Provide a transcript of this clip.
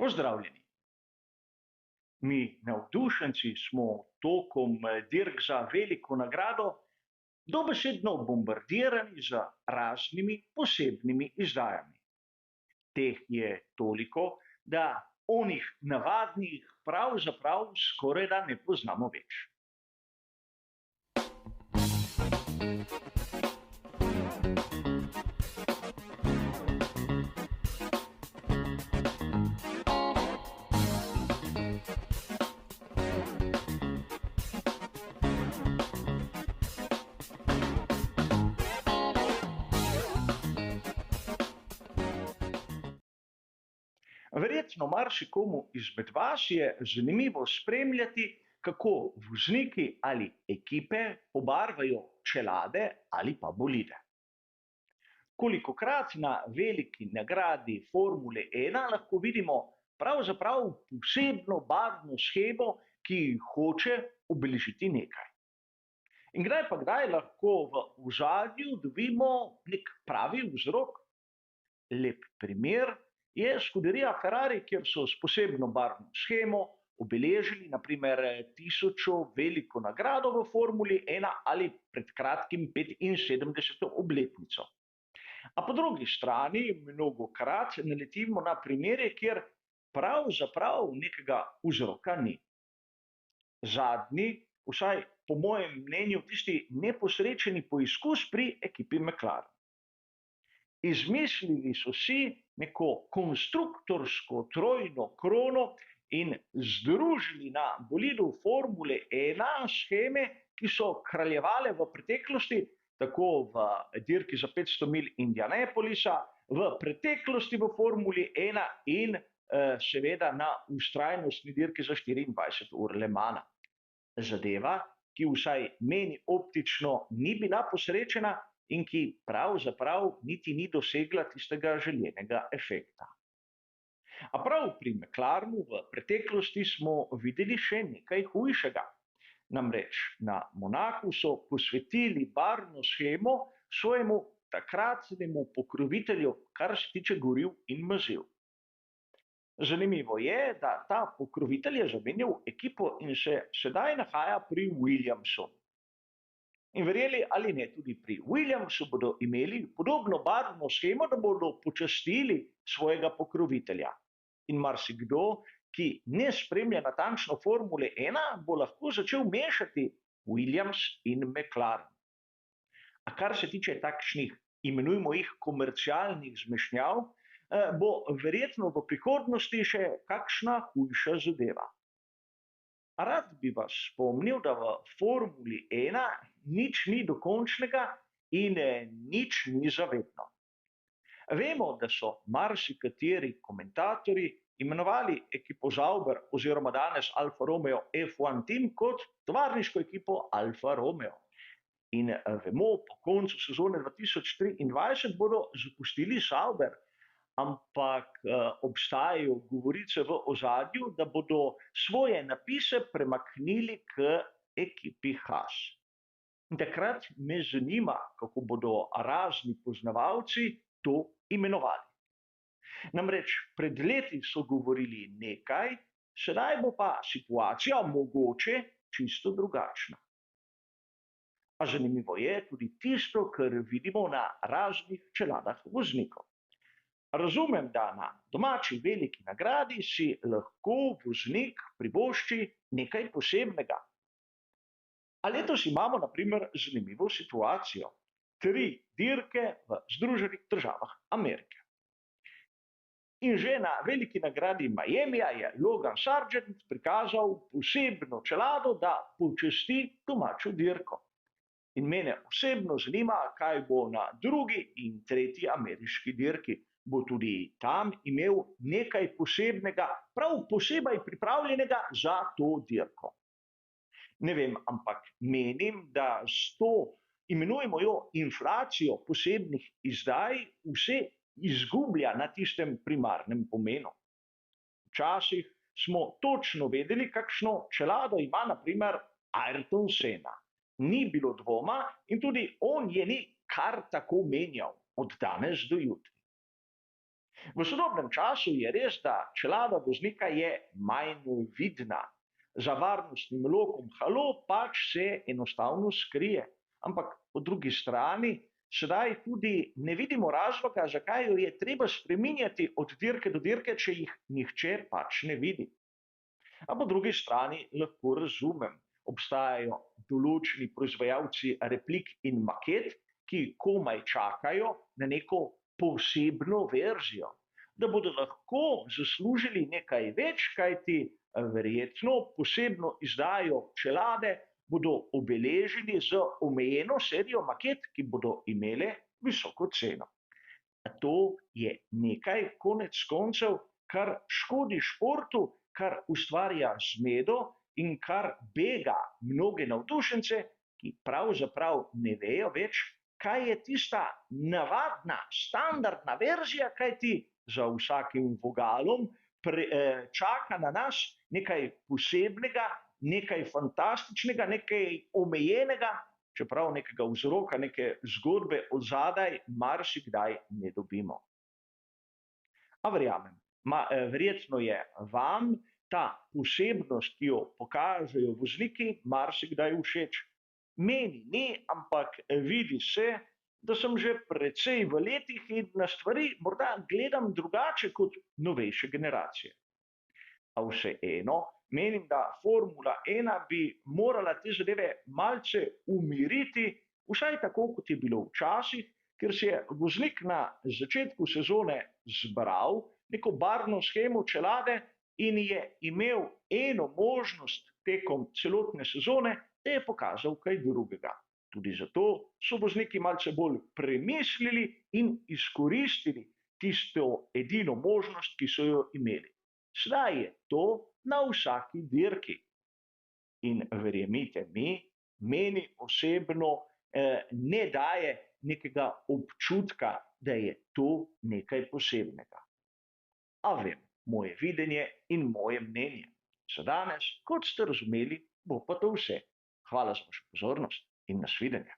Pozdravljeni. Mi, navdušenci, smo tokom dirk za veliko nagrado dobesedno bombardirani z raznimi posebnimi izdajami. Teh je toliko, da onih navadnih pravzaprav skorajda ne poznamo več. Verjetno marsikomu izmed vas je zanimivo spremljati, kako vozniki ali ekipe pobarvajo čelade ali pa bolide. Kolikokrat na veliki nagradi Formule 1 lahko vidimo pravzaprav posebno barvno shemo, ki hoče obeležiti nekaj. In kdaj pa kdaj lahko v ozadju dobimo nek pravi vzrok. Lep primer je Scuderia Ferrari, kjer so s posebno barvno shemo obeležili na primer 1000. veliko nagrado v Formuli 1 ali pred kratkim 75. obletnico. A po drugi strani mnogokrat naletimo na primere, kjer pravzaprav nekega vzroka ni. Zadnji, vsaj po mojem mnenju, tisti neposrečeni poizkus pri ekipi McLaren. Izmislili so si neko konstruktorsko trojno krono in združili na bolidu Formule 1 sheme, ki so kraljevale v preteklosti, tako v dirki za 500 milj Indianapolisa, v preteklosti v Formuli 1 in seveda na vztrajnostni dirki za 24 ur Le Mana. Zadeva, ki vsaj meni optično ni bila posrečena in ki pravzaprav niti ni dosegla tistega željenega efekta. A prav pri McLarenu v preteklosti smo videli še nekaj hujšega. Namreč na Monaku so posvetili barvno shemo svojemu takratnemu pokrovitelju, kar se tiče goriv in maziv. Zanimivo je, da ta pokrovitelj je zamenjal ekipo in se sedaj nahaja pri Williamsu. In verjeli ali ne, tudi pri Williamsu bodo imeli podobno barvno shemo, da bodo počastili svojega pokrovitelja. In marsikdo, ki ne spremlja natančno Formule 1, bo lahko začel mešati Williams in McLaren. A kar se tiče takšnih, imenujmo jih komercialnih zmešnjav, bo verjetno v prihodnosti še kakšna hujša zadeva. Rad bi vas spomnil, da v Formuli 1 nič ni dokončnega in nič ni zavedno. Vemo, da so marsikateri komentatorji imenovali ekipo Sauber oziroma danes Alfa Romeo F1 Team kot tovarniško ekipo Alfa Romeo. In vemo, po koncu sezone 2023 bodo zapustili Sauber, ampak obstajajo govorice v ozadju, da bodo svoje napise premaknili k ekipi Haas. In takrat me zanima, kako bodo razni poznavalci to imenovali. Namreč pred leti so govorili nekaj, sedaj bo pa situacija mogoče čisto drugačna. A zanimivo je tudi tisto, kar vidimo na raznih čeladah voznikov. Razumem, da na domači veliki nagradi si lahko voznik privošči nekaj posebnega. A letos imamo na primer zanimivo situacijo. 3 dirke v Združenih državah Amerike. In že na veliki nagradi Miamija je Logan Sargent prikazal posebno čelado, da počasti domačo dirko. In mene osebno zanima, kaj bo na drugi in tretji ameriški dirki. Bo tudi tam imel nekaj posebnega, prav posebej pripravljenega za to dirko. Ne vem, ampak menim, da s to, imenujemo jo inflacijo posebnih izdaj, vse izgublja na tistem primarnem pomenu. Včasih smo točno vedeli, kakšno čelado ima na primer Ayrton Senna. Ni bilo dvoma in tudi on je ni kar tako menjal od danes do jutri. V sodobnem času je res, da čelada voznika je manj vidna. Za varnostnim lokom halo pač se enostavno skrije. Ampak po drugi strani sedaj tudi ne vidimo razloga, zakaj jo je treba spreminjati od dirke do dirke, če jih nihče pač ne vidi. A po drugi strani lahko razumem, obstajajo določeni proizvajalci replik in maket, ki komaj čakajo na neko posebno verzijo, da bodo lahko zaslužili nekaj več, kajti verjetno posebno izdajo čelade bodo obeležili z omejeno serijo maket, ki bodo imele visoko ceno. To je nekaj konec koncev, kar škodi športu, kar ustvarja zmedo in kar bega mnoge navdušence, ki pravzaprav ne vejo več, kaj je tista navadna, standardna verzija, kajti za vsakim vogalom čaka na nas nekaj posebnega, nekaj fantastičnega, nekaj omejenega, čeprav nekega vzroka, neke zgodbe od zadaj marsikdaj ne dobimo. A verjamem, verjetno je vam ta posebnost, ki jo pokažejo vozniki, marsikdaj všeč. Meni ni, ampak vidi se, da sem že precej v letih in na stvari morda gledam drugače kot novejše generacije. A vseeno, menim, da Formula 1 bi morala te zadeve malce umiriti, vsaj tako, kot je bilo včasih, ker si je voznik na začetku sezone zbral neko barvno shemo čelade in je imel eno možnost tekom celotne sezone, da je pokazal kaj drugega. Tudi zato so vozniki malce bolj premislili in izkoristili tisto edino možnost, ki so jo imeli. Sedaj je to na vsaki dirki. In verjemite mi, meni osebno ne daje nekega občutka, da je to nekaj posebnega. A vem, moje videnje in moje mnenje. Za danes, kot ste razumeli, bo pa to vse. Hvala za vašo pozornost in nasvidenje.